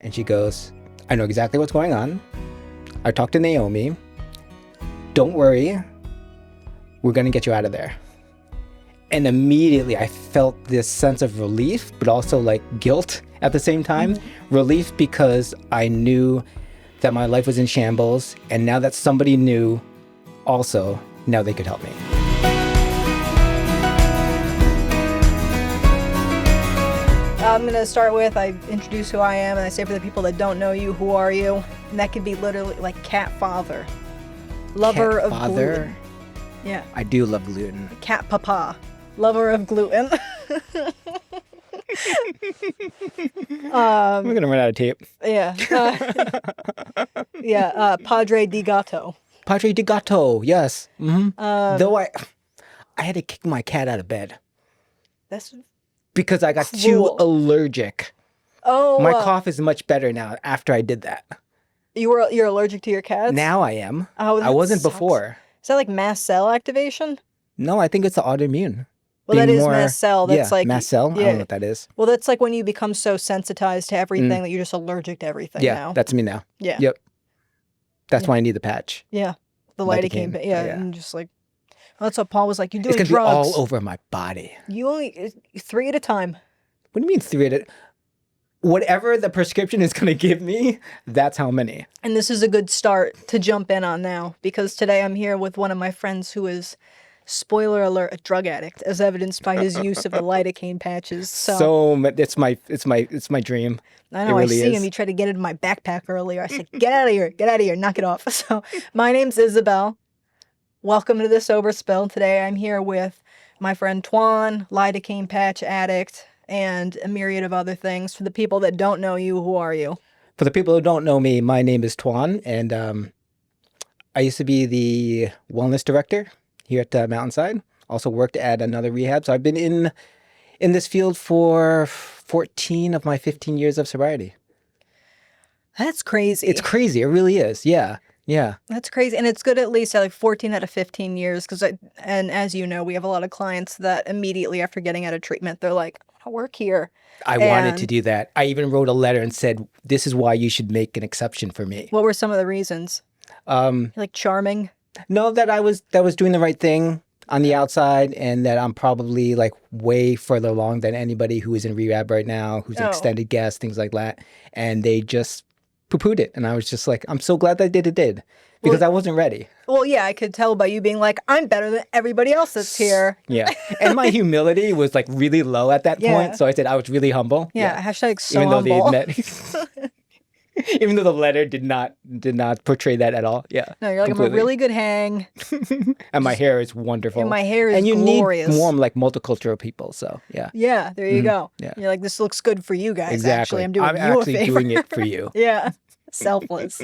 And she goes, I know exactly what's going on. I talked to Naomi. Don't worry. We're going to get you out of there. And immediately I felt this sense of relief, but also like guilt at the same time. Relief because I knew that my life was in shambles. And now that somebody knew also, now they could help me. I'm going to start with, I introduce who I am, and I say for the people that don't know you, who are you? And that could be literally like cat father, lover of gluten. Yeah. I do love gluten. Cat papa, lover of gluten. We're going to run out of tape. Yeah. Padre di Gatto. Padre di Gatto, yes. Though I had to kick my cat out of bed. That's because I got cool. too allergic. Oh. My cough is much better now after I did that. You're allergic to your cats? Now I am. Oh, I wasn't sucks. Before. Is that like mast cell activation? No, I think it's the autoimmune. Well, that is mast cell. That's like mast cell. Yeah. I don't know what that is. Well, that's like when you become so sensitized to everything that you're just allergic to everything now. Yeah, that's me now. Yeah. Yep. That's why I need the patch. Yeah. The lidocaine. Yeah, and just like, well, that's what Paul was like. You're doing drugs. It's drugs. going to be all over my body. You only 3 at a time. What do you mean 3 at a time? Whatever the prescription is going to give me, that's how many. And this is a good start to jump in on now, because today I'm here with one of my friends who is, spoiler alert, a drug addict, as evidenced by his use of the lidocaine patches. So it's my dream. I know. Really I see him. He tried to get it in my backpack earlier. I said, "Get out of here! Knock it off." So my name's Isabel. Welcome to the Sober Spill. Today I'm here with my friend Thuan, lidocaine patch addict, and a myriad of other things. For the people that don't know you, who are you? For the people who don't know me, my name is Thuan, and I used to be the wellness director here at Mountainside. Also worked at another rehab. So I've been in this field for 14 of my 15 years of sobriety. That's crazy. It's crazy. It really is. Yeah. Yeah. That's crazy. And it's good at least at like 14 out of 15 years. And as you know, we have a lot of clients that immediately after getting out of treatment, they're like, I work here. I wanted to do that. I even wrote a letter and said, this is why you should make an exception for me. What were some of the reasons? Like charming? No, that I was doing the right thing on the outside, and that I'm probably like way further along than anybody who is in rehab right now, who's an extended guest, things like that. And they just poo-pooed it. And I was just like, I'm so glad that I did because I wasn't ready. Well, yeah, I could tell by you being like, I'm better than everybody else that's here. Yeah. And my humility was like really low at that point. So I said I was really humble. Yeah. Hashtag so even humble. Though they even though the letter did not portray that at all. Yeah. No, you're like, completely. I'm a really good hang. And my hair is wonderful. And my hair is glorious. And you need more like multicultural people. So yeah. Yeah, there you go. Yeah. You're like, this looks good for you guys. Exactly. Actually, I'm actually doing it for you. Yeah. Selfless.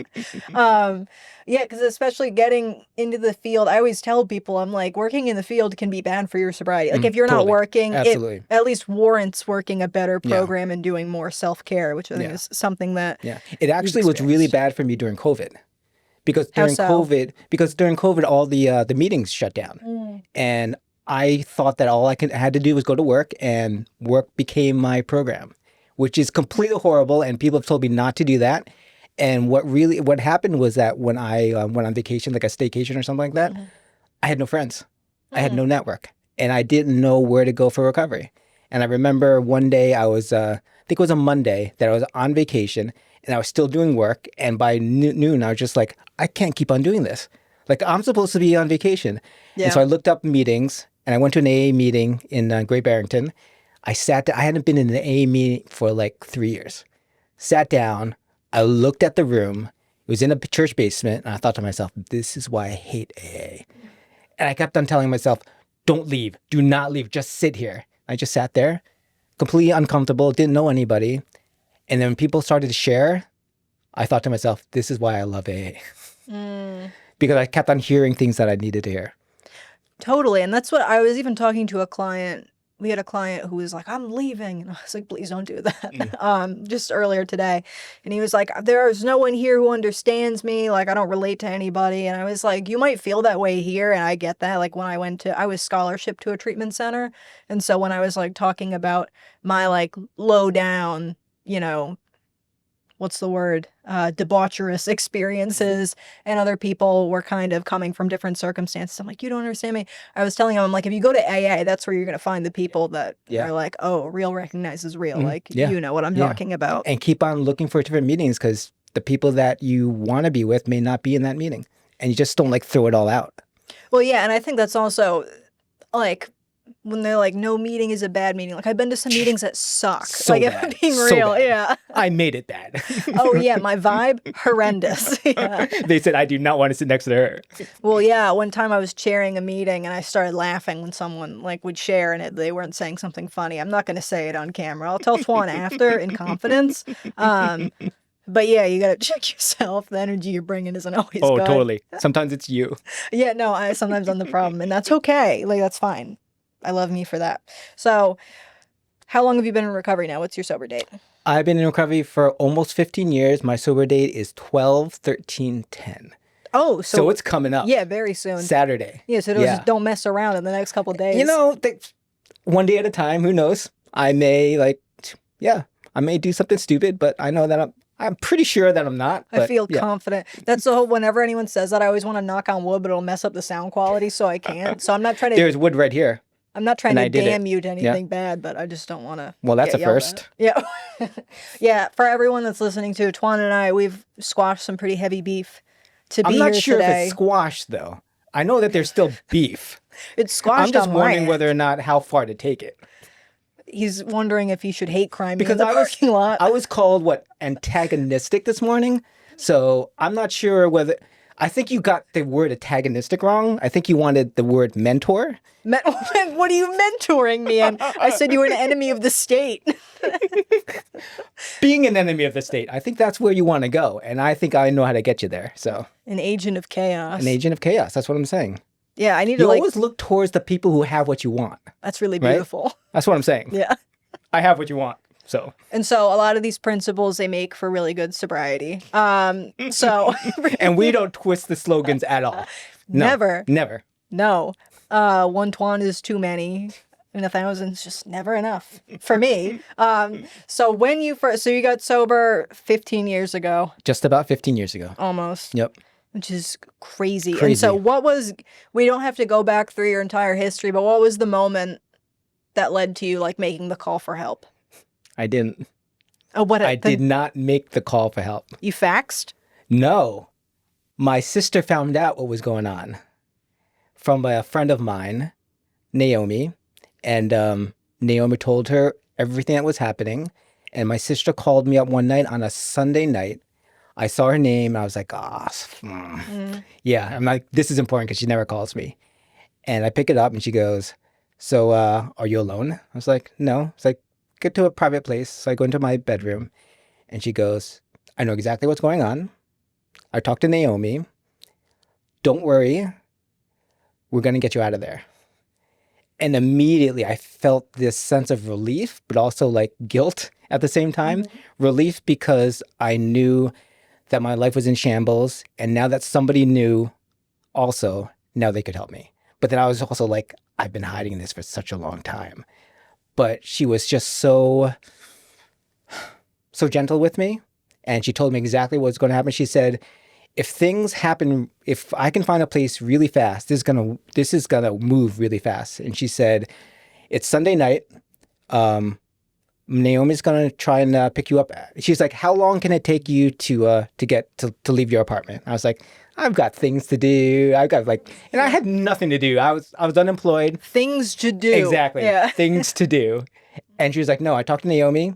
Yeah, because especially getting into the field, I always tell people, I'm like, working in the field can be bad for your sobriety. Like if you're not working, it at least warrants working a better program and doing more self-care, which I think is something that it actually was really bad for me during COVID. Because during COVID, all the meetings shut down. And I thought that all I had to do was go to work, and work became my program, which is completely horrible. And people have told me not to do that. And what happened was that when I went on vacation, like a staycation or something like that, I had no friends. I had no network, and I didn't know where to go for recovery. And I remember one day I was, I think it was a Monday, that I was on vacation and I was still doing work. And by noon, I was just like, I can't keep on doing this. Like, I'm supposed to be on vacation. Yeah. And so I looked up meetings, and I went to an AA meeting in Great Barrington. I sat down. I hadn't been in an AA meeting for like 3 years. Sat down. I looked at the room. It was in a church basement. And I thought to myself, this is why I hate AA. And I kept on telling myself, don't leave. Do not leave. Just sit here. I just sat there, completely uncomfortable, didn't know anybody. And then when people started to share, I thought to myself, this is why I love AA. Because I kept on hearing things that I needed to hear. Totally. And that's what I was even talking to a client. We had a client who was like, I'm leaving. And I was like, please don't do that. Just earlier today. And he was like, there's no one here who understands me. Like, I don't relate to anybody. And I was like, you might feel that way here. And I get that. Like when I was scholarship to a treatment center. And so when I was like talking about my like low down, what's the word, debaucherous experiences, and other people were kind of coming from different circumstances. I'm like, you don't understand me. I was telling him, I'm like, if you go to AA, that's where you're going to find the people that are like, oh, real recognizes real. Like, you know what I'm talking about. And keep on looking for different meetings, because the people that you want to be with may not be in that meeting. And you just don't like throw it all out. Well, yeah. And I think that's also like, when they're like, no meeting is a bad meeting. Like, I've been to some meetings that suck. So like, bad. If I'm being So real, bad. yeah. I made it bad. Oh, yeah. My vibe, horrendous. Yeah. They said, I do not want to sit next to her. Well, yeah. One time I was chairing a meeting and I started laughing when someone like would share and they weren't saying something funny. I'm not going to say it on camera. I'll tell Thuan after in confidence. But yeah, you got to check yourself. The energy you're bringing isn't always good. Oh, totally. Sometimes it's you. Yeah, no, sometimes I'm the problem, and that's okay. Like, that's fine. I love me for that. So, how long have you been in recovery now? What's your sober date? I've been in recovery for almost 15 years. My sober date is 12/13/10. Oh, so it's coming up. Yeah, very soon. Saturday. Yeah, so just don't mess around in the next couple of days. You know, one day at a time, who knows? I may I may do something stupid, but I know that I'm pretty sure that I'm not. I feel confident. That's the whole, whenever anyone says that, I always want to knock on wood, but it'll mess up the sound quality, so I can't. So I'm not trying to... There's wood right here. I'm not trying to damn you to anything bad, but I just don't want to... Well, that's a first. Yeah. Yeah, for everyone that's listening to Thuan and I, we've squashed some pretty heavy beef to be here today. I'm not sure if it's squashed, though. I know that there's still beef. It's squashed. I'm just wondering whether or not how far to take it. He's wondering if he should hate crime because in the parking lot. I was called, antagonistic this morning. So I'm not sure whether... I think you got the word antagonistic wrong. I think you wanted the word mentor. What are you mentoring me in? I said you were an enemy of the state. Being an enemy of the state. I think that's where you want to go. And I think I know how to get you there. So an agent of chaos. An agent of chaos. That's what I'm saying. Yeah, I need to You always look towards the people who have what you want. That's really beautiful. Right? That's what I'm saying. Yeah. I have what you want. So. And so a lot of these principles, they make for really good sobriety. So. And we don't twist the slogans at all. No, never. Never. No. One Thuan is too many. And 1,000's just never enough for me. So when you you got sober 15 years ago. Just about 15 years ago. Almost. Yep. Which is crazy. And so we don't have to go back through your entire history, but what was the moment that led to you making the call for help? I didn't. Oh, I did not make the call for help. You faxed? No. My sister found out what was going on from a friend of mine, Naomi. And Naomi told her everything that was happening. And my sister called me up one night on a Sunday night. I saw her name. And I was like, yeah. I'm like, this is important because she never calls me. And I pick it up and she goes, so are you alone? I was like, no. It's like, get to a private place. So I go into my bedroom and she goes, I know exactly what's going on. I talked to Naomi. Don't worry. We're going to get you out of there. And immediately I felt this sense of relief, but also guilt at the same time. Mm-hmm. Relief because I knew that my life was in shambles. And now that somebody knew also, now they could help me. But then I was also I've been hiding this for such a long time. But she was just so gentle with me. And she told me exactly what's going to happen. She said, if things happen, if I can find a place really fast, this is gonna move really fast. And she said, it's Sunday night. Naomi's gonna try and pick you up. She's like, how long can it take you to leave your apartment? I was like, I've got things to do. I've got and I had nothing to do. I was unemployed. Things to do. Exactly. Yeah. Things to do. And she was like, no, I talked to Naomi.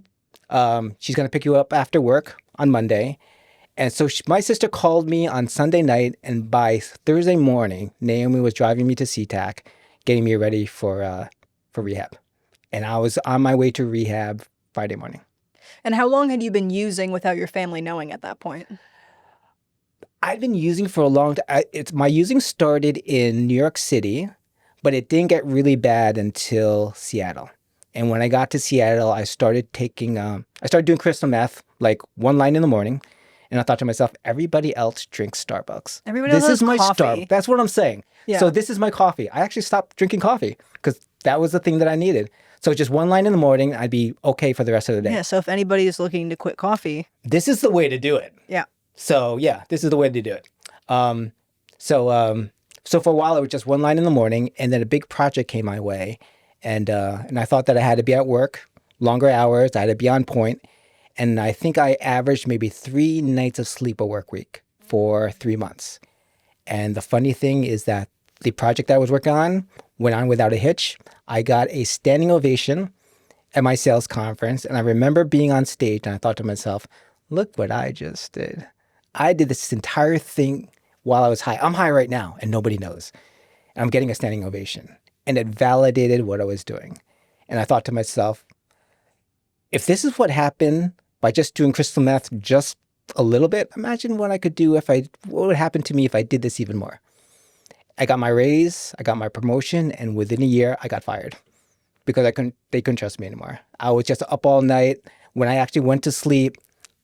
She's gonna pick you up after work on Monday. And so my sister called me on Sunday night, and by Thursday morning, Naomi was driving me to SeaTac, getting me ready for rehab. And I was on my way to rehab Friday morning. And how long had you been using without your family knowing at that point? I'd been using for a long time. My using started in New York City, but it didn't get really bad until Seattle. And when I got to Seattle, I started doing crystal meth, one line in the morning. And I thought to myself, everybody else drinks Starbucks. Everybody else has coffee. That's what I'm saying. Yeah. So this is my coffee. I actually stopped drinking coffee because that was the thing that I needed. So just one line in the morning, I'd be okay for the rest of the day. Yeah, so if anybody is looking to quit coffee. This is the way to do it. Yeah. So yeah, this is the way to do it. So for a while, it was just one line in the morning, and then a big project came my way. And I thought that I had to be at work, longer hours, I had to be on point. And I think I averaged maybe 3 nights of sleep a work week for 3 months. And the funny thing is that the project that I was working on went on without a hitch. I got a standing ovation at my sales conference. And I remember being on stage and I thought to myself, look what I just did. I did this entire thing while I was high. I'm high right now and nobody knows. And I'm getting a standing ovation. And it validated what I was doing. And I thought to myself, if this is what happened by just doing crystal meth just a little bit, imagine what I could do what would happen to me if I did this even more. I got my raise, I got my promotion, and within a year, I got fired because they couldn't trust me anymore. I was just up all night. When I actually went to sleep,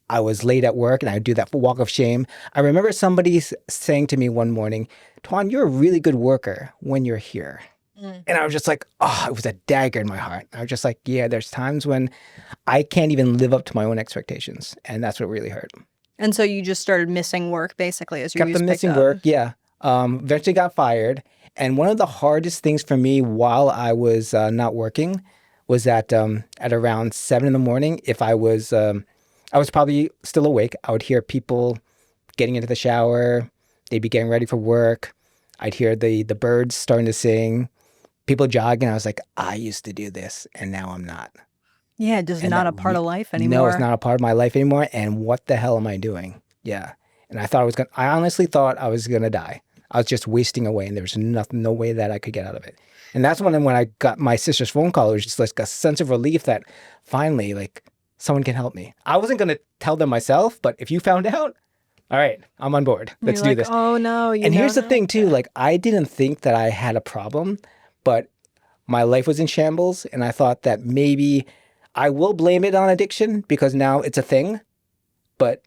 I was late at work and I would do that walk of shame. I remember somebody saying to me one morning, Thuan, you're a really good worker when you're here. And I was just like, oh, it was a dagger in my heart. I was just like, yeah, there's times when I can't even live up to my own expectations. And that's what really hurt. And so you just started missing work basically as your use kept missing work, yeah. Eventually got fired. And one of the hardest things for me while I was not working was that at around 7 in the morning, if I was probably still awake, I would hear people getting into the shower. They'd be getting ready for work. I'd hear the birds starting to sing. People jogging. I was like, I used to do this and now I'm not. Yeah, just not a part of life anymore. No, it's not a part of my life anymore. And what the hell am I doing? Yeah. And I honestly thought I was going to die. I was just wasting away and there was no way that I could get out of it. And that's when I got my sister's phone call, it was just like a sense of relief that finally, like, someone can help me. I wasn't going to tell them myself, but if you found out, all right, I'm on board. Let's do this. Oh, no. And here's the thing, too. Like, I didn't think that I had a problem, but my life was in shambles. And I thought that maybe I will blame it on addiction because now it's a thing. But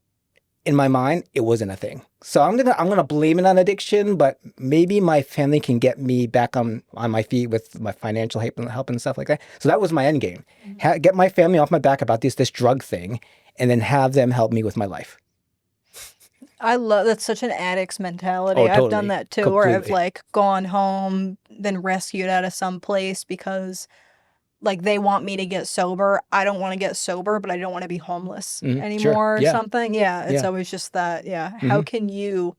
in my mind, it wasn't a thing. So I'm gonna blame it on addiction, but maybe my family can get me back on my feet with my financial help and stuff like that. So that was my end game. Get my family off my back about this drug thing, and then have them help me with my life. I love that's such an addict's mentality. Oh, totally. I've done that too, Completely. where I've like gone home, been rescued out of some place because like they want me to get sober. I don't want to get sober, but I don't want to be homeless anymore or something. Yeah, it's always just that. Yeah, how can you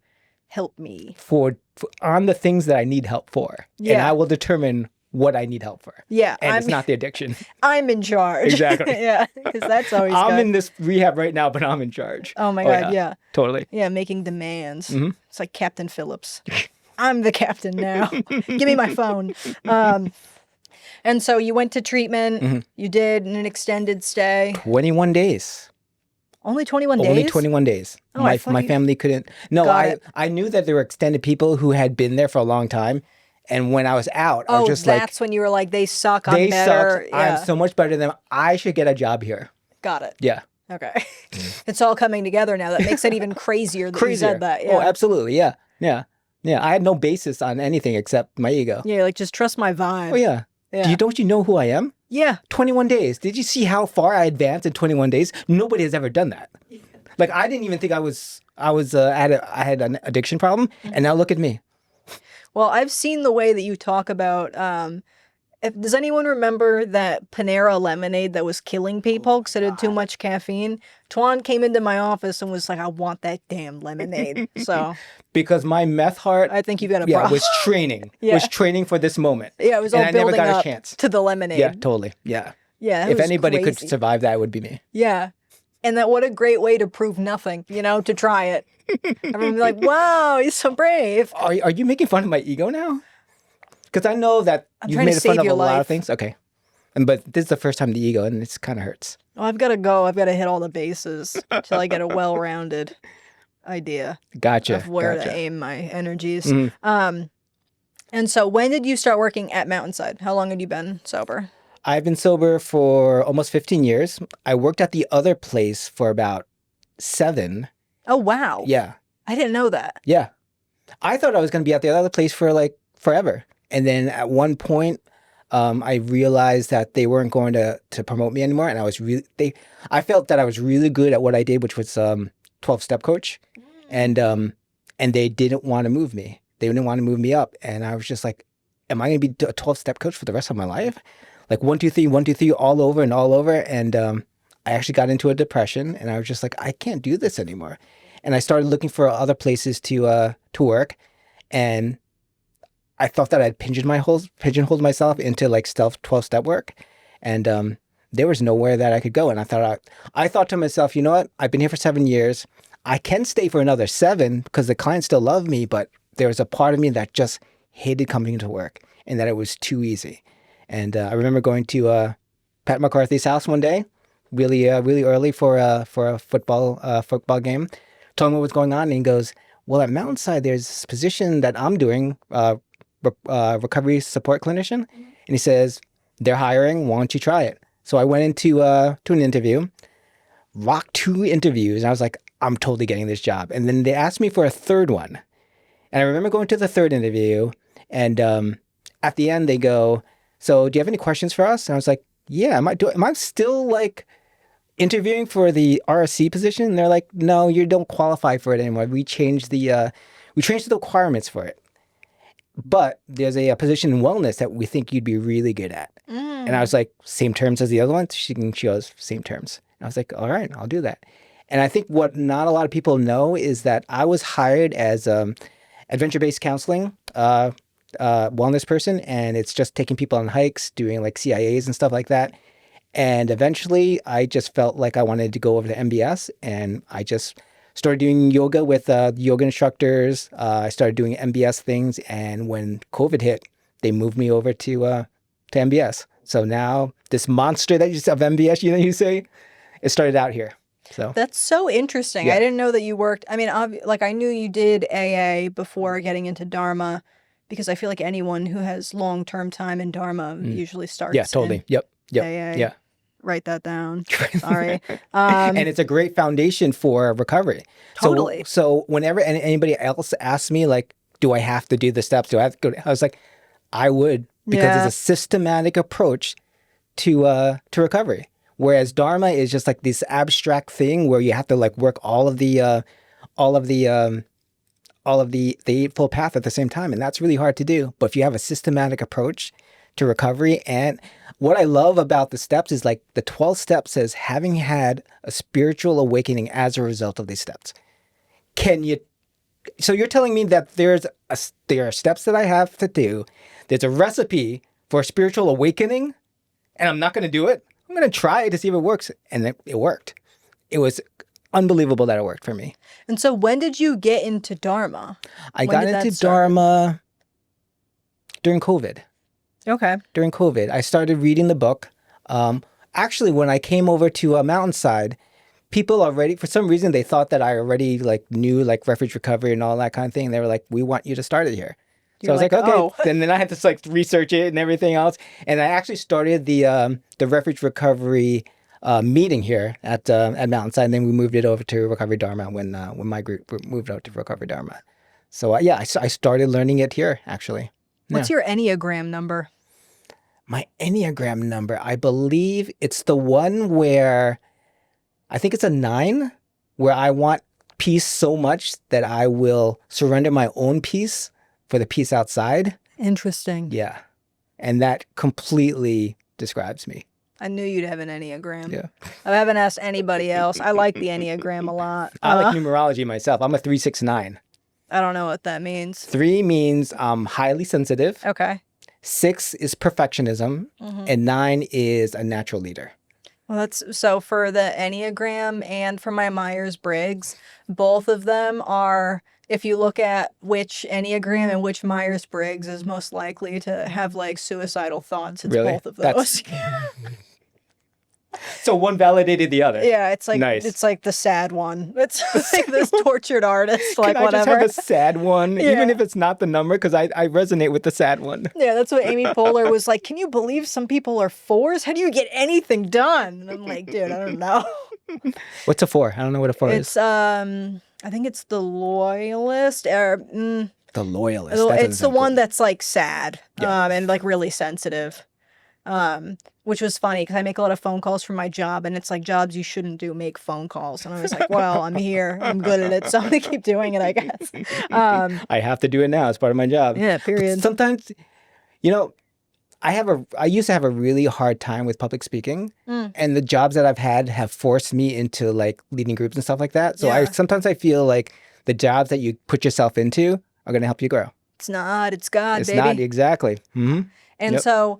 help me for on the things that I need help for? Yeah, and I will determine what I need help for. Yeah, and it's not the addiction. I'm in charge. Exactly. Yeah, because that's always. I'm in this rehab right now, but I'm in charge. Oh my God! Yeah, totally. Yeah, making demands. It's like Captain Phillips. I'm the captain now. Give me my phone. And so you went to treatment. You did an extended stay. 21 days. Only 21 days? Only 21 days. Oh, my family couldn't. No, I knew that there were extended people who had been there for a long time. And when I was out, I was just like... Oh, that's when you were like, they suck, I'm better. Suck. Yeah. I'm so much better than them. I should get a job here. Got it. Yeah. Okay. It's all coming together now. That makes it even crazier that you said that. Yeah. Oh, absolutely. Yeah. Yeah. Yeah. I had no basis on anything except my ego. Yeah, like just trust my vibe. Oh, yeah. Yeah. Don't you know who I am? Yeah. 21 days. Did you see how far I advanced in 21 days? Nobody has ever done that. Like, I didn't even think I had an addiction problem, and now look at me. Well, I've seen the way that you talk about, does anyone remember that Panera lemonade that was killing people because it had too much caffeine? Thuan came into my office and was like, I want that damn lemonade. So because my meth heart, I think you got a problem. Was training. Was training for this moment. Yeah, it was all building I never got up a chance. to the lemonade. Yeah, totally. Yeah. Yeah. If anybody could survive that, it would be me. Yeah. And that what a great way to prove nothing, to try it. Everyone's like, wow, he's so brave. Are you making fun of my ego now? Because I know that you've made fun of a lot of things. Okay. But this is the first time the ego, and it kind of hurts. Well, I've got to go. I've got to hit all the bases until I get a well-rounded idea of where to aim my energies. And so when did you start working at Mountainside? How long had you been sober? I've been sober for almost 15 years. I worked at the other place for about 7. Oh, wow. Yeah. I didn't know that. Yeah. I thought I was going to be at the other place for like forever. And then at one point, I realized that they weren't going to promote me anymore. And I felt that I was really good at what I did, which was 12-step coach. And they didn't want to move me. They didn't want to move me up. And I was just like, am I going to be a 12-step coach for the rest of my life? Like 1, 2, 3, 1, 2, 3, all over and all over. And I actually got into a depression, and I was just like, I can't do this anymore. And I started looking for other places to work, and I thought that I'd pigeonholed myself into like 12-step work, and there was nowhere that I could go. And I thought to myself, you know what? I've been here for 7 years. I can stay for another 7 because the clients still love me, but there was a part of me that just hated coming to work and that it was too easy. And I remember going to Pat McCarthy's house one day, really early for a football game. Told him what was going on, and he goes, well, at Mountainside, there's this position that I'm doing, recovery support clinician. And he says, they're hiring, why don't you try it? So I went into to an interview, rocked 2 interviews, and I was like, I'm totally getting this job. And then they asked me for a third one. And I remember going to the third interview, and at the end they go, so do you have any questions for us? And I was like, yeah, am I still like interviewing for the RSC position? And they're like, no, you don't qualify for it anymore. We changed the requirements for it. But there's a position in wellness that we think you'd be really good at. And I was like, same terms as the other one? She goes, same terms. And I was like, all right, I'll do that. And I think what not a lot of people know is that I was hired as adventure-based counseling wellness person, and it's just taking people on hikes, doing like CIAs and stuff like that. And eventually, I just felt like I wanted to go over to MBS, and I just started doing yoga with yoga instructors. I started doing MBS things, and when COVID hit, they moved me over to MBS. So now this monster that you of MBS, you say, it started out here. So that's so interesting. Yeah. I didn't know that you worked. I mean, I knew you did AA before getting into Dharma, because I feel like anyone who has long-term time in Dharma usually starts. Yeah, totally. Yep. AA. Yeah. Write that down. Sorry. And it's a great foundation for recovery. Totally. So whenever anybody else asks me, like, do I have to do the steps? Do I have to go? I was like, I would, because it's a systematic approach to recovery. Whereas Dharma is just like this abstract thing where you have to like work all of the Eightfold Path at the same time, and that's really hard to do. But if you have a systematic approach to recovery, and what I love about the steps is like the 12 steps says having had a spiritual awakening as a result of these steps. So you're telling me that there are steps that I have to do. There's a recipe for a spiritual awakening, and I'm not going to do it. I'm going to try to see if it works. And it worked. It was unbelievable that it worked for me. And so when did you get into Dharma? I got into Dharma during COVID. Okay. During COVID, I started reading the book. Actually, when I came over to Mountainside, people already, for some reason, they thought that I already like knew like refuge recovery and all that kind of thing. And they were like, we want you to start it here. So I was like, okay. Oh. And then I had to like research it and everything else. And I actually started the refuge recovery meeting here at Mountainside, and then we moved it over to Recovery Dharma when my group moved out to Recovery Dharma. So I started learning it here actually. What's your Enneagram number? My Enneagram number, I believe it's the one where I think it's a 9, where I want peace so much that I will surrender my own peace for the peace outside. Interesting. Yeah. And that completely describes me. I knew you'd have an Enneagram. Yeah. I haven't asked anybody else. I like the Enneagram a lot. I like numerology myself. I'm a 369. I don't know what that means. 3 means I'm highly sensitive. Okay. 6 is perfectionism. And 9 is a natural leader. Well, so for the Enneagram and for my Myers-Briggs, both of them are, if you look at which Enneagram and which Myers-Briggs is most likely to have like suicidal thoughts, it's Really? both of those. So one validated the other. Yeah, it's like Nice. It's like the sad one. It's like this tortured artist, like Can I whatever. just have a sad one, Yeah. even if it's not the number, because I resonate with the sad one. Yeah, that's what Amy Poehler was like. Can you believe some people are 4s? How do you get anything done? And I'm like, dude, I don't know. What's a 4? I don't know what a 4 is. It's I think it's The Loyalist. The Loyalist. It's the one that's like sad, Yeah. and like really sensitive. Which was funny because I make a lot of phone calls for my job, and it's like jobs you shouldn't do make phone calls. And I was like, well, I'm here, I'm good at it, so I'm gonna keep doing it, I guess. I have to do it now. It's part of my job. Yeah, period. But sometimes, you know, I used to have a really hard time with public speaking, and the jobs that I've had have forced me into like leading groups and stuff like that. So Yeah. sometimes I feel like the jobs that you put yourself into are going to help you grow. It's not, it's God, It's baby. not exactly. Mm-hmm. And Yep. so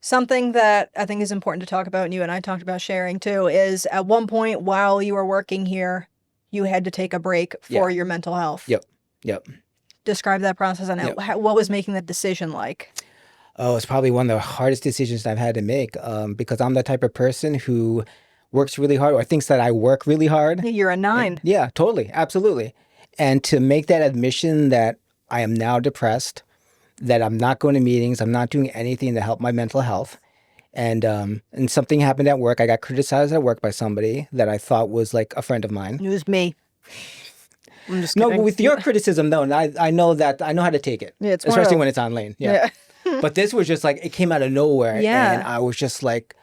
something that I think is important to talk about, and you and I talked about sharing too, is at one point while you were working here, you had to take a break for your mental health. Yep. Describe that process and what was making that decision like? Oh, it's probably one of the hardest decisions I've had to make because I'm the type of person who works really hard or thinks that I work really hard. You're a 9. Yeah, totally. Absolutely. And to make that admission that I am now depressed, that I'm not going to meetings, I'm not doing anything to help my mental health. And something happened at work. I got criticized at work by somebody that I thought was like a friend of mine. It was me. I'm just No, kidding. but with your criticism though, and I know how to take it. Yeah, it's especially when it's online. Yeah. But this was just like, it came out of nowhere. Yeah. And I was just like,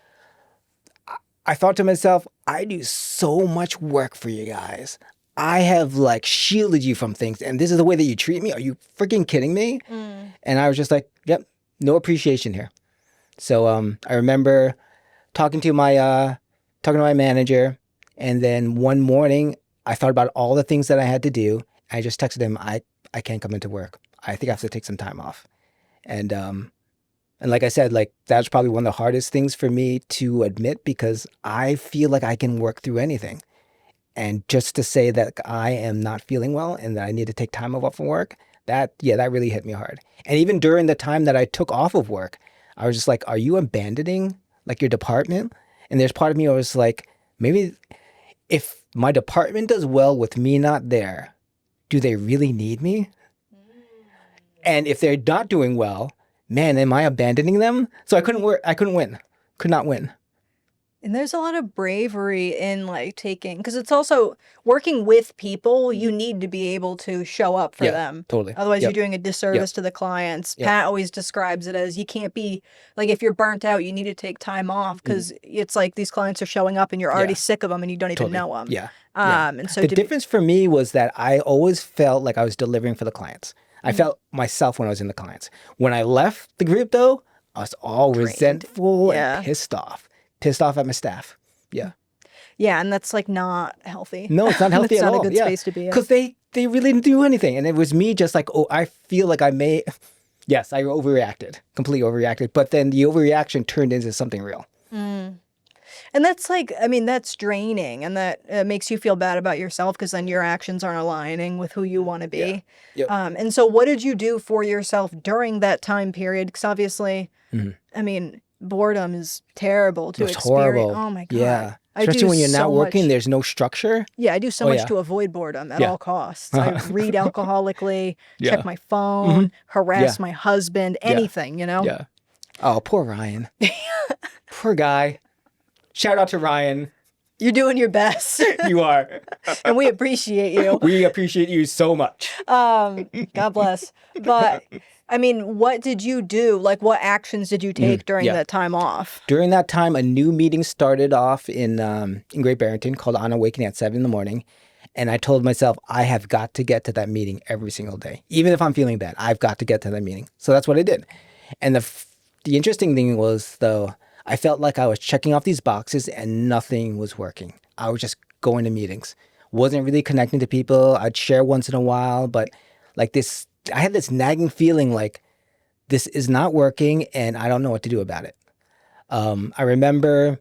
I thought to myself, I do so much work for you guys. I have like shielded you from things, and this is the way that you treat me? Are you freaking kidding me? And I was just like, yep, no appreciation here. So I remember talking to my manager, and then one morning I thought about all the things that I had to do. I just texted him, I can't come into work. I think I have to take some time off. And like I said, like that's probably one of the hardest things for me to admit because I feel like I can work through anything. And just to say that I am not feeling well and that I need to take time off from work, that really hit me hard. And even during the time that I took off of work, I was just like, are you abandoning like your department? And there's part of me who was like, maybe if my department does well with me not there, do they really need me? And if they're not doing well, man, am I abandoning them? So I couldn't win. Could not win. And there's a lot of bravery in like taking, because it's also working with people, you need to be able to show up for them. Totally. Otherwise you're doing a disservice to the clients. Pat always describes it as you can't be, like if you're burnt out, you need to take time off because it's like these clients are showing up and you're already sick of them and you don't even know them. Yeah. And so the difference for me was that I always felt like I was delivering for the clients. I felt myself when I was in the clients. When I left the group though, I was all resentful and pissed off at my staff. Yeah. Yeah, and that's like not healthy. No, it's not healthy at all. It's not a good space to be in. Because they really didn't do anything. And it was me just like, oh, I feel like I yes, I overreacted, completely overreacted. But then the overreaction turned into something real. And that's like, I mean, that's draining and that makes you feel bad about yourself because then your actions aren't aligning with who you want to be. And so what did you do for yourself during that time period? Because obviously, I mean, boredom is terrible to experience. Horrible. Oh my God. Yeah. Especially when you're not working, there's no structure. Yeah, I do so much to avoid boredom at all costs. I read alcoholically, check my phone, harass my husband, anything, you know? Yeah. Oh, poor Ryan. Poor guy. Shout out to Ryan. You're doing your best. You are. And we appreciate you. We appreciate you so much. God bless. But I mean, what did you do? Like, what actions did you take during that time off? During that time, a new meeting started off in Great Barrington called On Awakening at 7 a.m. And I told myself, I have got to get to that meeting every single day. Even if I'm feeling bad, I've got to get to that meeting. So that's what I did. And the interesting thing was, though, I felt like I was checking off these boxes and nothing was working. I was just going to meetings. Wasn't really connecting to people. I'd share once in a while, but like this, I had this nagging feeling like this is not working and I don't know what to do about it. I remember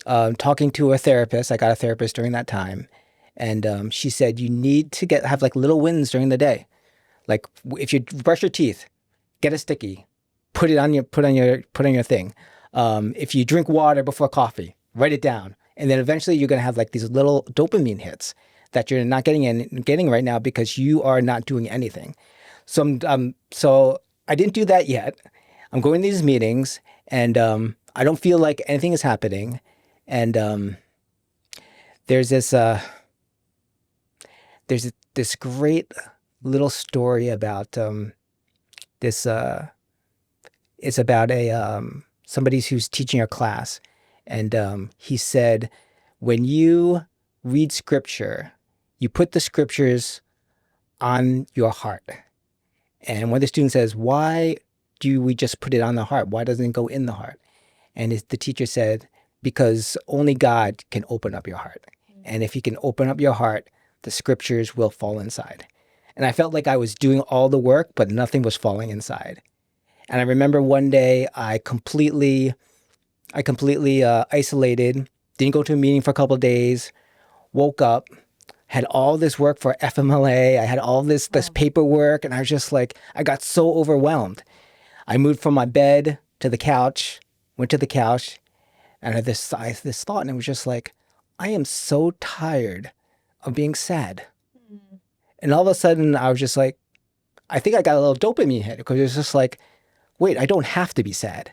talking to a therapist. I got a therapist during that time. And she said, you need to have like little wins during the day. Like if you brush your teeth, get a sticky, put on your thing. If you drink water before coffee, write it down. And then eventually you're going to have like these little dopamine hits that you're not getting right now because you are not doing anything. So I didn't do that yet. I'm going to these meetings and I don't feel like anything is happening. And there's this, there's this great little story about this. It's about somebody who's teaching a class, and he said, when you read scripture, you put the scriptures on your heart. And one of the students says, why do we just put it on the heart? Why doesn't it go in the heart? And the teacher said, because only God can open up your heart. And if he can open up your heart, the scriptures will fall inside. And I felt like I was doing all the work, but nothing was falling inside. And I remember one day I completely isolated, didn't go to a meeting for a couple of days, woke up, had all this work for FMLA. I had all this paperwork, and I was just like, I got so overwhelmed. I moved from my bed to the couch, went to the couch, and I had this thought, and it was just like, I am so tired of being sad. Mm. And all of a sudden, I was just like, I think I got a little dopamine hit, because it was just like, wait, I don't have to be sad.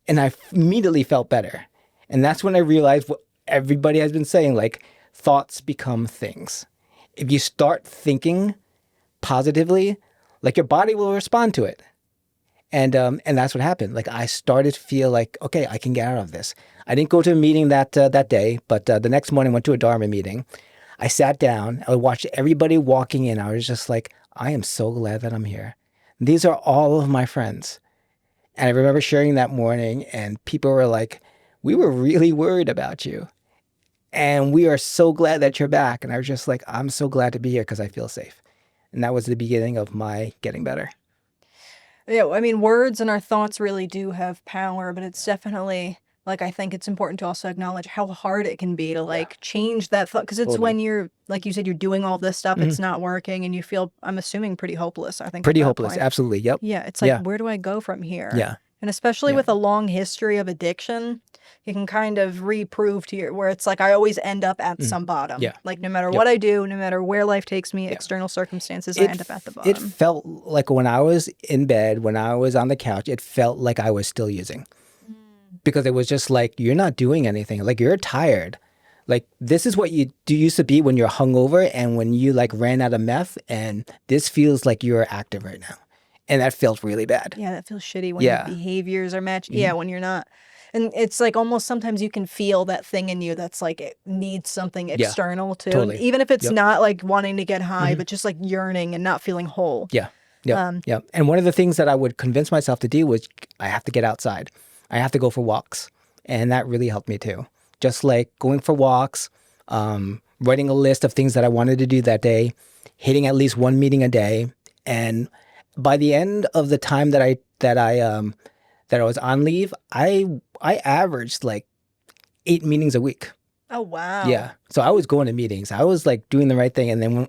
And I immediately felt better. And that's when I realized what everybody has been saying, like, thoughts become things. If you start thinking positively, like, your body will respond to it. And that's what happened. Like, I started to feel like, okay, I can get out of this. I didn't go to a meeting that day, but the next morning I went to a Dharma meeting. I sat down. I watched everybody walking in. I was just like, I am so glad that I'm here. These are all of my friends. And I remember sharing that morning, and people were like, we were really worried about you. And we are so glad that you're back. And I was just like, I'm so glad to be here because I feel safe. And that was the beginning of my getting better. Yeah, I mean, words and our thoughts really do have power, but it's definitely, like, I think it's important to also acknowledge how hard it can be to, like, change that thought. Because it's totally. When you're, like you said, you're doing all this stuff, it's not working, and you feel, I'm assuming, pretty hopeless, I think. Pretty hopeless, point. Absolutely, yep. Yeah, it's like, where do I go from here? Yeah. And especially with a long history of addiction, you can kind of reprove to your, where it's like, I always end up at some bottom. Yeah. Like, no matter what I do, no matter where life takes me, external circumstances, I end up at the bottom. It felt like when I was in bed, when I was on the couch, it felt like I was still using. Because it was just like, you're not doing anything. Like, you're tired. Like, this is what you used to be when you're hungover and when you, like, ran out of meth, and this feels like you're active right now. And that felt really bad. Yeah, that feels shitty when your behaviors are matched. Yeah, when you're not. And it's like almost sometimes you can feel that thing in you that's like it needs something external too. Totally. Even if it's not like wanting to get high, but just like yearning and not feeling whole. Yeah. Yeah. And one of the things that I would convince myself to do was I have to get outside. I have to go for walks. And that really helped me too. Just like going for walks, writing a list of things that I wanted to do that day, hitting at least one meeting a day. And by the end of the time that I was on leave, I averaged like 8 meetings a week. Oh, wow. Yeah. So I was going to meetings. I was like doing the right thing. And then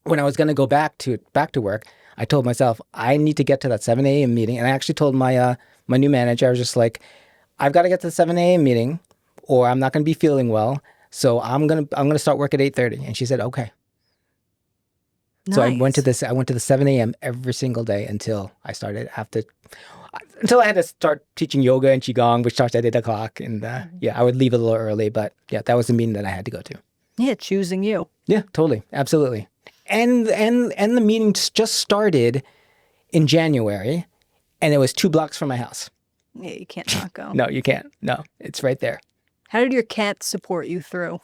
when I was going to go back to work, I told myself, I need to get to that 7 a.m. meeting. And I actually told my new manager, I was just like, I've got to get to the 7 a.m. meeting or I'm not going to be feeling well. So I'm going to start work at 8:30. And she said, okay. Nice. So I went to the 7 a.m. every single day until I had to start teaching yoga and qigong, which starts at 8 o'clock. And I would leave a little early, but that was the meeting that I had to go to. Yeah, choosing you. Yeah, totally, absolutely. And the meeting just started in January, and it was 2 blocks from my house. Yeah, you can't not go. No, you can't. No, it's right there. How did your cats support you through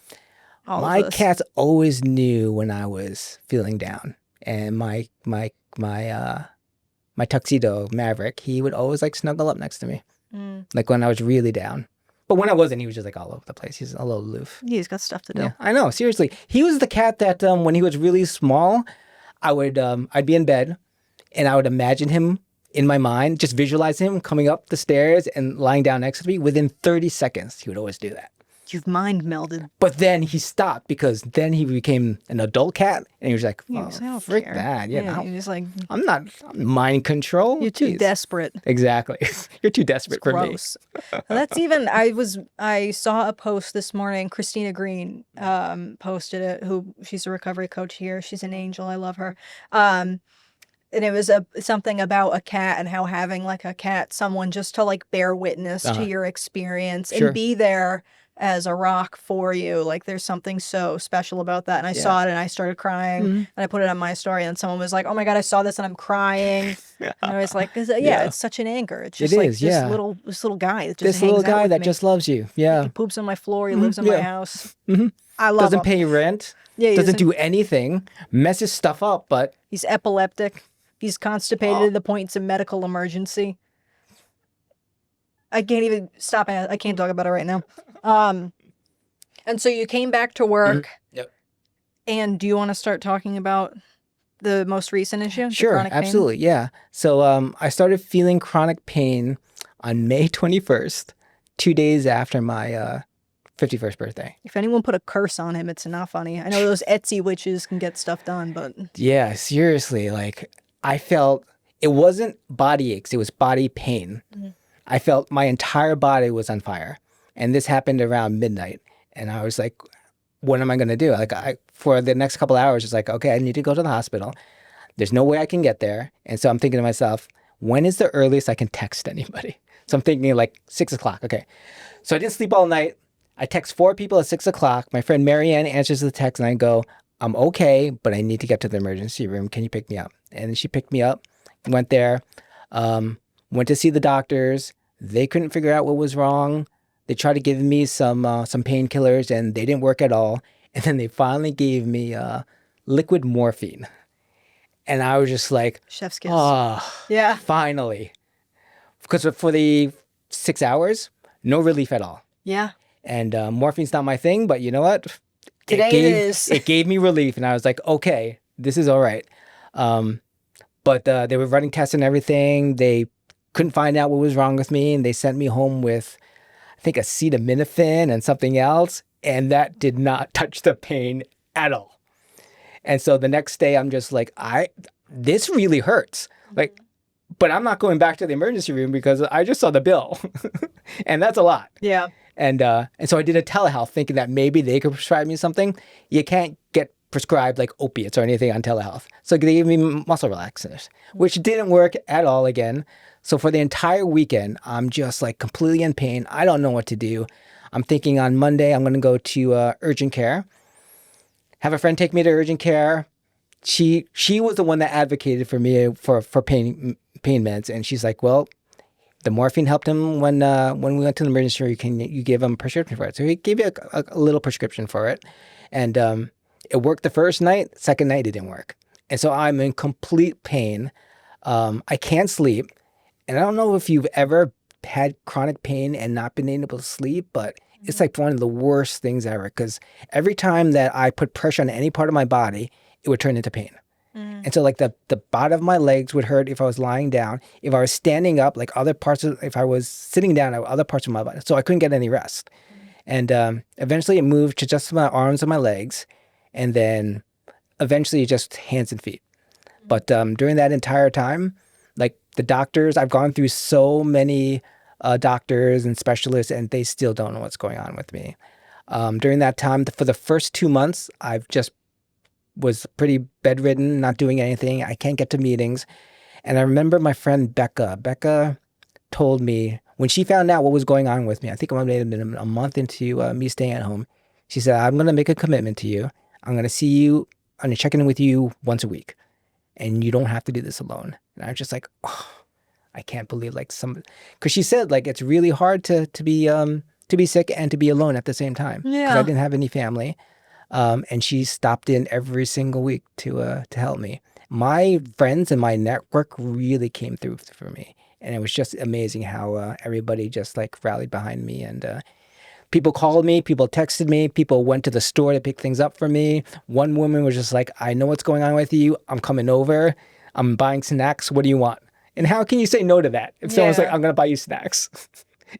all my of this? Cats always knew when I was feeling down, and my tuxedo Maverick, he would always like snuggle up next to me, like when I was really down. But when I wasn't, he was just like all over the place. He's a little aloof. He's got stuff to do. Yeah, I know. Seriously, he was the cat that when he was really small, I'd be in bed, and I would imagine him in my mind, just visualize him coming up the stairs and lying down next to me. Within 30 seconds, he would always do that. You've mind melded. But then he stopped because then he became an adult cat, and he was like, "Oh, frick that! Yeah, you're just like, I'm mind control. You're too desperate. Exactly. You're too desperate for me." That's even. I saw a post this morning. Christina Green posted it. She's a recovery coach here. She's an angel. I love her. And it was something about a cat and how having like a cat, someone just to like bear witness to your experience and be there as a rock for you. Like there's something so special about that. And I saw it and I started crying and I put it on my story and someone was like, oh my God, I saw this and I'm crying. And I was like, it's such an anchor. It's just this little guy that just hangs out with me. Just loves you. Yeah. He poops on my floor. He lives in my house. I love Doesn't him. pay rent. Yeah, doesn't do anything. Messes stuff up, but he's epileptic. He's constipated to the point it's a medical emergency. I can't even stop. I can't talk about it right now. And so you came back to work. Yep. And do you want to start talking about the most recent issue? Sure, absolutely. Yeah. So I started feeling chronic pain on May 21st, 2 days after my 51st birthday. If anyone put a curse on him, it's not funny. I know those Etsy witches can get stuff done, but... Yeah, seriously. Like, I felt... It wasn't body aches. It was body pain. I felt my entire body was on fire. And this happened around midnight. And I was like, what am I going to do? Like, for the next couple hours, it's like, okay, I need to go to the hospital. There's no way I can get there. And so I'm thinking to myself, when is the earliest I can text anybody? So I'm thinking like 6 o'clock. Okay. So I didn't sleep all night. I text 4 people at 6 o'clock. My friend Marianne answers the text and I go, I'm okay, but I need to get to the emergency room. Can you pick me up? And she picked me up, went there, went to see the doctors. They couldn't figure out what was wrong. They tried to give me some painkillers and they didn't work at all. And then they finally gave me liquid morphine. And I was just like, chef's kiss. Oh, yeah, finally. Because for the 6 hours, no relief at all. Yeah. And morphine's not my thing, but you know what? Today it is. It gave me relief. And I was like, okay, this is all right. But they were running tests and everything. They couldn't find out what was wrong with me. And they sent me home with, I think, acetaminophen and something else. And that did not touch the pain at all. And so the next day, I'm just like, this really hurts. Like, but I'm not going back to the emergency room because I just saw the bill. And that's a lot. Yeah. And so I did a telehealth thinking that maybe they could prescribe me something. You can't get prescribed like opiates or anything on telehealth. So they gave me muscle relaxers, which didn't work at all again. So for the entire weekend, I'm just like completely in pain. I don't know what to do. I'm thinking on Monday, I'm going to go to urgent care. Have a friend take me to urgent care. She was the one that advocated for me for pain meds. And she's like, well, the morphine helped him when we went to the emergency room. You gave him a prescription for it. So he gave me a little prescription for it. And it worked the first night. Second night, it didn't work. And so I'm in complete pain. I can't sleep. And I don't know if you've ever had chronic pain and not been able to sleep, but it's like one of the worst things ever. Because every time that I put pressure on any part of my body, it would turn into pain. And so like the bottom of my legs would hurt if I was lying down. If I was standing up, like if I was sitting down, other parts of my body. So I couldn't get any rest. And eventually it moved to just my arms and my legs. And then eventually just hands and feet. But during that entire time, like the doctors, I've gone through so many doctors and specialists, and they still don't know what's going on with me. During that time, for the first 2 months, I've just was pretty bedridden, not doing anything. I can't get to meetings. And I remember my friend Becca told me when she found out what was going on with me, I think it might have been a month into me staying at home. She said, I'm going to make a commitment to you. I'm going to see you, I'm going to check in with you once a week. And you don't have to do this alone. And I was just like, oh, I can't believe because she said like, it's really hard to be sick and to be alone at the same time. Yeah. Because I didn't have any family. And she stopped in every single week to help me. My friends and my network really came through for me. And it was just amazing how everybody just like rallied behind me. And people called me, people texted me, people went to the store to pick things up for me. One woman was just like, I know what's going on with you. I'm coming over. I'm buying snacks. What do you want? And how can you say no to that? If someone's like, I'm going to buy you snacks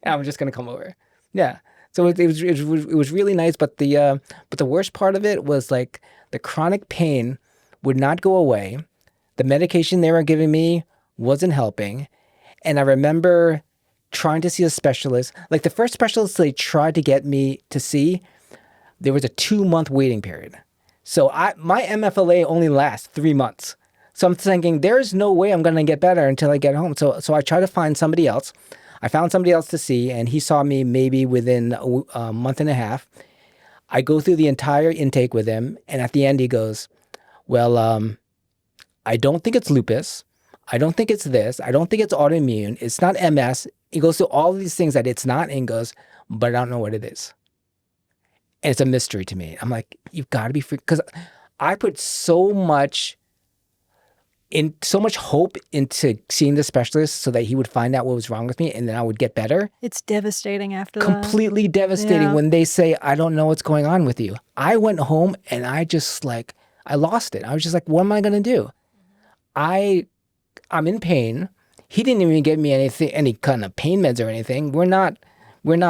and I'm just going to come over. Yeah. So it was really nice, but the worst part of it was like the chronic pain would not go away. The medication they were giving me wasn't helping, and I remember trying to see a specialist. Like the first specialist they tried to get me to see, there was a 2-month waiting period. So my MFLA only lasts 3 months. So I'm thinking there's no way I'm going to get better until I get home. So I tried to find somebody else. I found somebody else to see, and he saw me maybe within a month and a half. I go through the entire intake with him, and at the end he goes, well, I don't think it's lupus. I don't think it's this. I don't think it's autoimmune. It's not MS. He goes through all of these things that it's not, and he goes, but I don't know what it is. And it's a mystery to me. I'm like, you've got to be free. Because I put so much hope into seeing the specialist so that he would find out what was wrong with me and then I would get better. It's devastating after that. Completely devastating when they say, I don't know what's going on with you. I went home and I just like, I lost it. I was just like, what am I going to do? I'm in pain. He didn't even give me any kind of pain meds or anything. We're not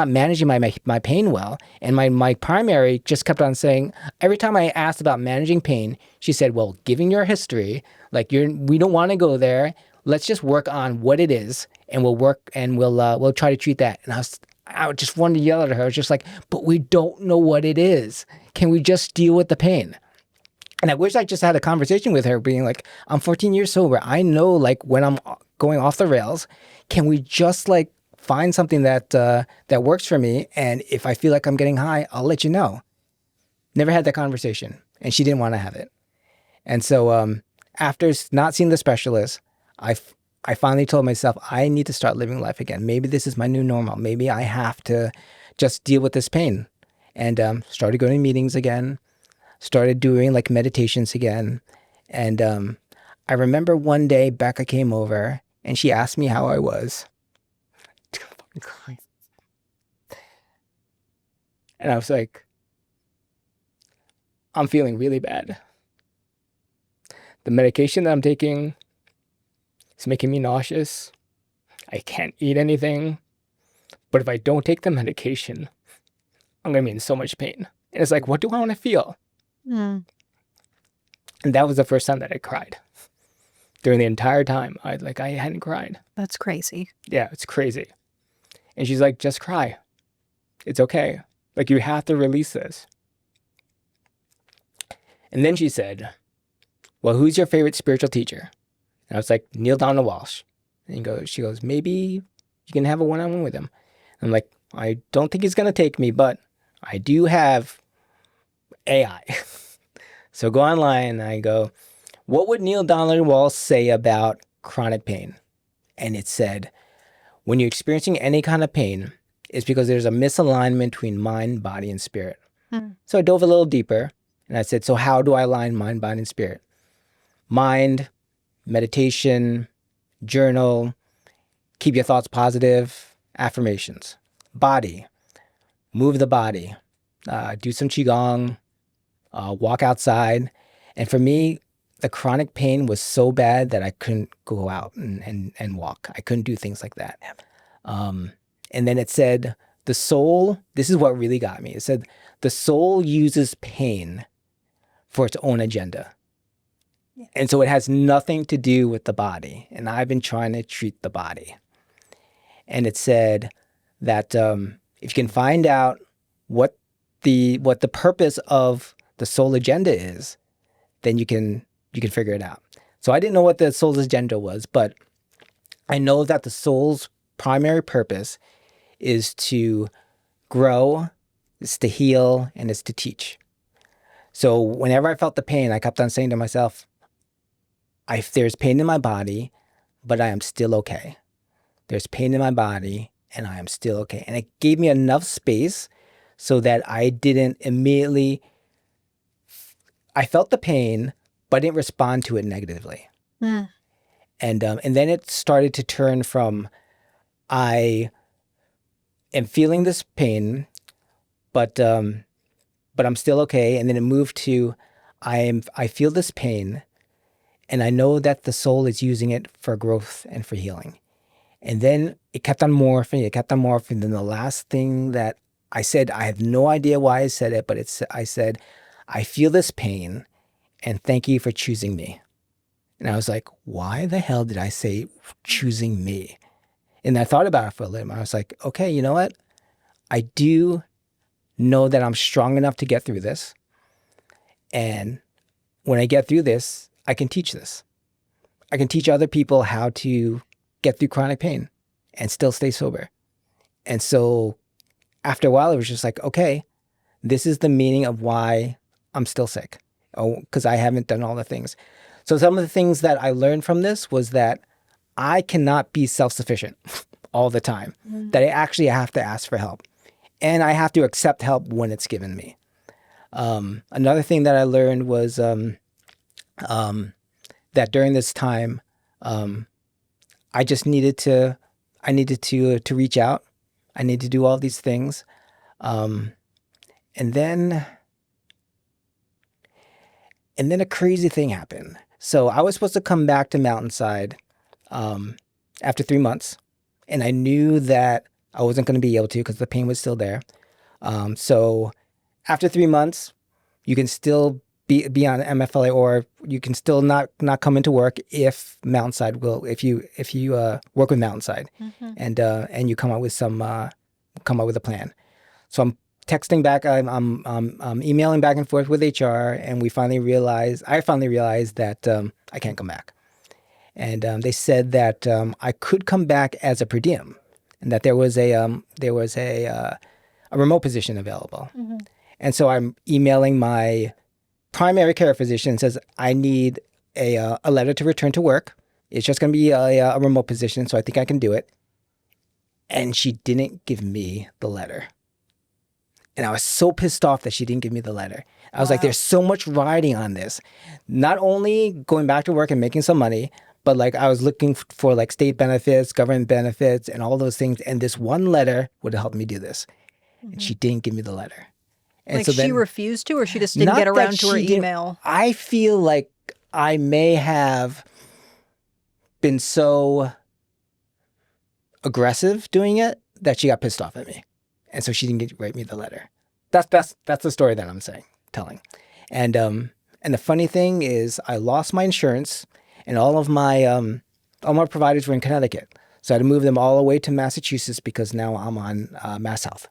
managing my pain well. And my primary just kept on saying, every time I asked about managing pain, she said, well, given your history, like we don't want to go there. Let's just work on what it is, and we'll try to treat that. And I just wanted to yell at her. I was just like, but we don't know what it is. Can we just deal with the pain? And I wish I just had a conversation with her, being like, I'm 14 years sober. I know like when I'm going off the rails. Can we just like find something that works for me? And if I feel like I'm getting high, I'll let you know. Never had that conversation, and she didn't want to have it. And so after not seeing the specialist, I finally told myself, I need to start living life again. Maybe this is my new normal. Maybe I have to just deal with this pain. And started going to meetings again, started doing like meditations again. And I remember one day Becca came over and she asked me how I was. And I was like, I'm feeling really bad. The medication that I'm taking is making me nauseous. I can't eat anything. But if I don't take the medication, I'm going to be in so much pain. And it's like, what do I want to feel? And that was the first time that I cried. During the entire time, I hadn't cried. That's crazy. Yeah, it's crazy. And she's like, just cry. It's okay. Like, you have to release this. And then she said, well, who's your favorite spiritual teacher? And I was like, Neil Donald Walsh. And she goes, maybe you can have a one-on-one with him. I'm like, I don't think he's going to take me, but I do have AI. So go online and I go, what would Neil Donald Walsh say about chronic pain? And it said, when you're experiencing any kind of pain, it's because there's a misalignment between mind, body, and spirit. So I dove a little deeper and I said, so how do I align mind, body, and spirit? Mind, meditation, journal, keep your thoughts positive, affirmations. Body, move the body, do some qigong, walk outside. And for me, the chronic pain was so bad that I couldn't go out and walk. I couldn't do things like that. And then it said, the soul, this is what really got me. It said, the soul uses pain for its own agenda. And so it has nothing to do with the body. And I've been trying to treat the body. And it said that if you can find out what the purpose of the soul agenda is, then you can figure it out. So I didn't know what the soul's agenda was, but I know that the soul's primary purpose is to grow, is to heal, and is to teach. So whenever I felt the pain, I kept on saying to myself, there's pain in my body, but I am still okay. There's pain in my body, and I am still okay. And it gave me enough space so that I didn't immediately, I felt the pain, but I didn't respond to it negatively. And then it started to turn from, I am feeling this pain, but I'm still okay. And then it moved to, I feel this pain, and I know that the soul is using it for growth and for healing. And then it kept on morphing. Then the last thing that I said, I have no idea why I said it, but I said, I feel this pain, and thank you for choosing me. And I was like, why the hell did I say choosing me? And I thought about it for a little. I was like, okay, you know what? I do know that I'm strong enough to get through this. And when I get through this, I can teach this. I can teach other people how to get through chronic pain. and still stay sober. And so after a while, it was just like, okay, this is the meaning of why I'm still sick. Oh, because I haven't done all the things. So some of the things that I learned from this was that I cannot be self-sufficient all the time, that I actually have to ask for help. And I have to accept help when it's given me. Another thing that I learned was that during this time, I just needed to reach out. I need to do all these things. And then a crazy thing happened. So I was supposed to come back to Mountainside after 3 months. And I knew that I wasn't going to be able to because the pain was still there. So after 3 months, you can still be on MFLA, or you can still not come into work if Mountainside will, if you work with Mountainside and you come up with a plan. So I'm texting back, I'm emailing back and forth with HR, and I finally realized that I can't come back. And they said that I could come back as a per diem, and that there was a remote position available. And so I'm emailing my primary care physician, says I need a letter to return to work. It's just going to be a remote position, so I think I can do it. And she didn't give me the letter. And I was so pissed off that she didn't give me the letter. I was like, there's so much riding on this. Not only going back to work and making some money, but like I was looking for like state benefits, government benefits, and all those things. And this one letter would have helped me do this. And she didn't give me the letter. And like so then, she refused to, or she just didn't get around to her email? I feel like I may have been so aggressive doing it that she got pissed off at me. And so she didn't write me the letter. That's the story that I'm telling. And the funny thing is I lost my insurance, and all my providers were in Connecticut. So I had to move them all the way to Massachusetts because now I'm on Mass Health.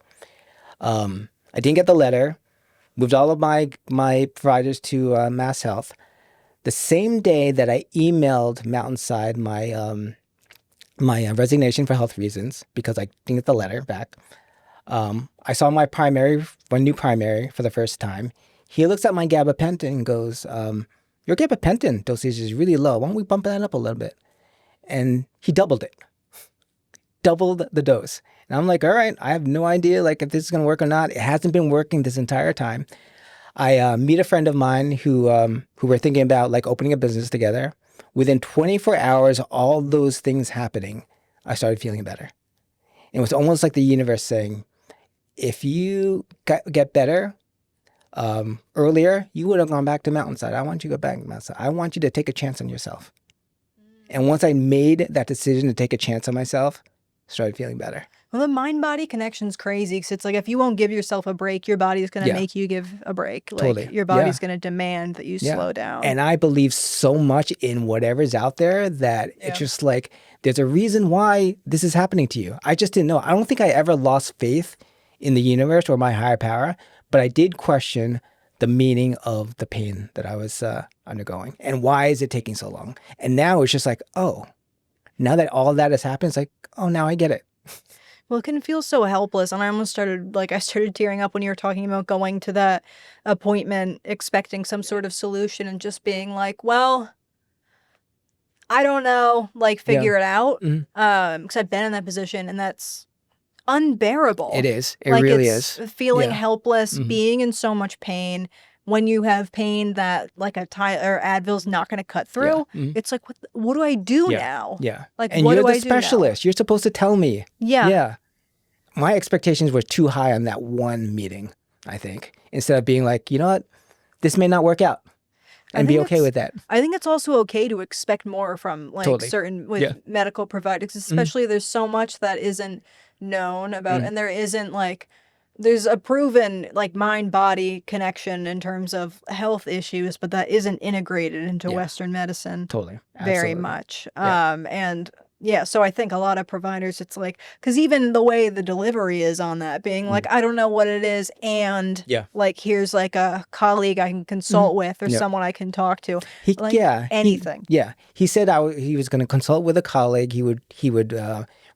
I didn't get the letter, moved all of my providers to Mass Health. The same day that I emailed Mountainside my resignation for health reasons because I didn't get the letter back, I saw my new primary for the first time. He looks at my gabapentin and goes, your gabapentin dosage is really low. Why don't we bump that up a little bit? And he doubled it. Doubled the dose. And I'm like, all right, I have no idea like if this is going to work or not. It hasn't been working this entire time. I meet a friend of mine who we're thinking about like opening a business together. Within 24 hours, all those things happening, I started feeling better. It was almost like the universe saying, if you get better earlier, you would have gone back to Mountainside. I want you to go back to Mountainside. I want you to take a chance on yourself. And once I made that decision to take a chance on myself, I started feeling better. Well, the mind-body connection's crazy because it's like if you won't give yourself a break, your body's going to make you give a break. Like totally. Your body's going to demand that you slow down. And I believe so much in whatever's out there that it's just like, there's a reason why this is happening to you. I just didn't know. I don't think I ever lost faith in the universe or my higher power, but I did question the meaning of the pain that I was undergoing. And why is it taking so long? And now it's just like, oh, now that all that has happened, it's like, oh, now I get it. Well, it can feel so helpless. And I almost started tearing up when you were talking about going to that appointment, expecting some sort of solution and just being like, well, I don't know, like figure it out. Because I've been in that position and that's unbearable. It is. It really is. Feeling helpless, being in so much pain. When you have pain that like or Advil's not going to cut through, it's like, what do I do now? Yeah. Like, and what you're do the I do specialist. now? You're supposed to tell me. Yeah. Yeah. My expectations were too high on that one meeting, I think, instead of being like, you know what, this may not work out. And be okay with that. I think it's also okay to expect more from like certain medical providers, especially there's so much that isn't known about, and there isn't like, there's a proven like mind-body connection in terms of health issues, but that isn't integrated into Western medicine. Totally. Very much. And so I think a lot of providers, it's like, because even the way the delivery is on that, being like, I don't know what it is, and like, here's like a colleague I can consult with or someone I can talk to. Anything. He said he was going to consult with a colleague. He would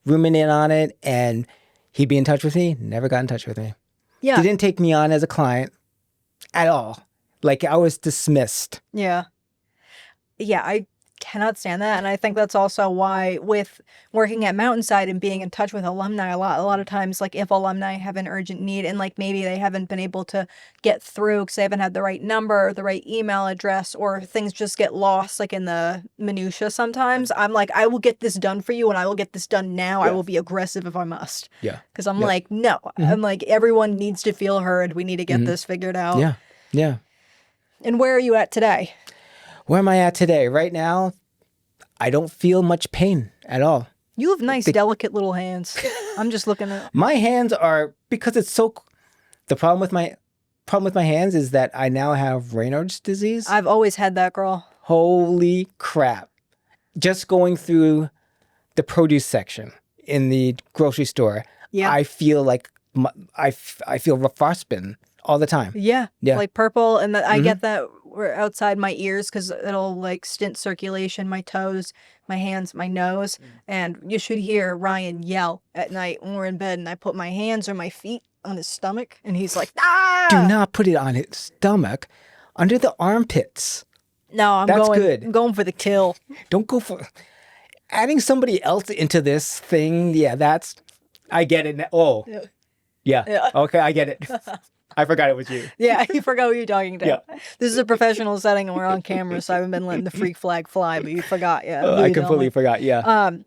ruminate on it, and he'd be in touch with me. Never got in touch with me. Yeah. He didn't take me on as a client at all. Like, I was dismissed. Yeah. Yeah, I cannot stand that. And I think that's also why with working at Mountainside and being in touch with alumni a lot of times, like if alumni have an urgent need and like maybe they haven't been able to get through because they haven't had the right number or the right email address, or things just get lost like in the minutia sometimes, I'm like, I will get this done for you and I will get this done now. I will be aggressive if I must. Yeah. Because I'm like, no, I'm like, everyone needs to feel heard. We need to get this figured out. Yeah. Yeah. And where are you at today? Where am I at today? Right now, I don't feel much pain at all. You have nice, delicate little hands. I'm just looking at... My hands are, because it's so... The problem with my hands is that I now have Raynaud's disease. I've always had that, girl. Holy crap. Just going through the produce section in the grocery store, I feel like I feel frostbitten all the time. Yeah. Like purple. And I get that we're outside my ears because it'll like stint circulation, my toes, my hands, my nose. And you should hear Ryan yell at night when we're in bed and I put my hands or my feet on his stomach and he's like, ah! Do not put it on his stomach, under the armpits. No, That's good. I'm going for the kill. Don't go for... Adding somebody else into this thing, that's... I get it now. Oh. Yeah. Okay, I get it. I forgot it was you. Yeah, you forgot who you're talking to. Yeah. This is a professional setting and we're on camera, so I haven't been letting the freak flag fly, but you forgot, I completely forgot,